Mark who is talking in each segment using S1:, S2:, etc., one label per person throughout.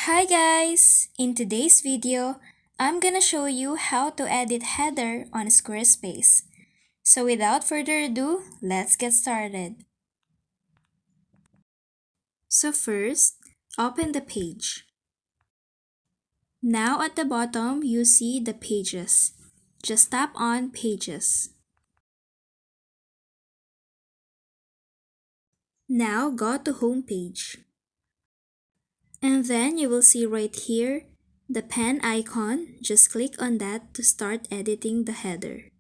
S1: Hi guys! In today's video, I'm gonna show you how to edit header on Squarespace. So without further ado, let's get started. So first, open the page. Now at the bottom, you see the pages. Just tap on Pages. Now go to Home page. And then you will see right here the pen icon. Just click on that to start editing the header.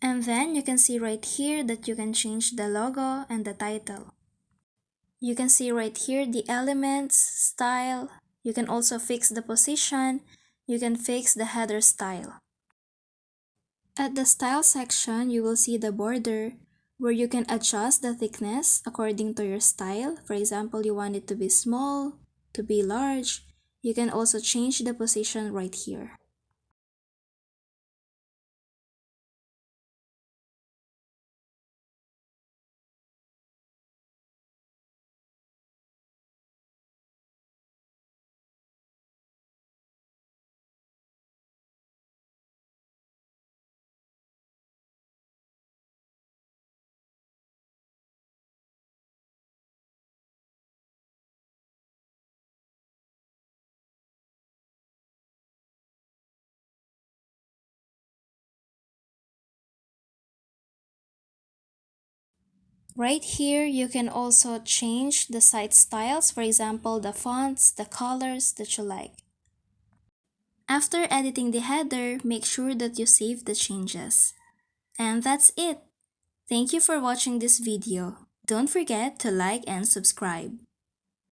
S1: And then you can see right here that you can change the logo and the title. You can see right here the elements, style. You can also fix the position. You can fix the header style. At the style section, you will see the border where you can adjust the thickness according to your style. For example, you want it to be small, to be large. You can also change the position right here. Right here, you can also change the site styles, for example, the fonts, the colors that you like. After editing the header, make sure that you save the changes. And that's it. Thank you for watching this video. Don't forget to like and subscribe.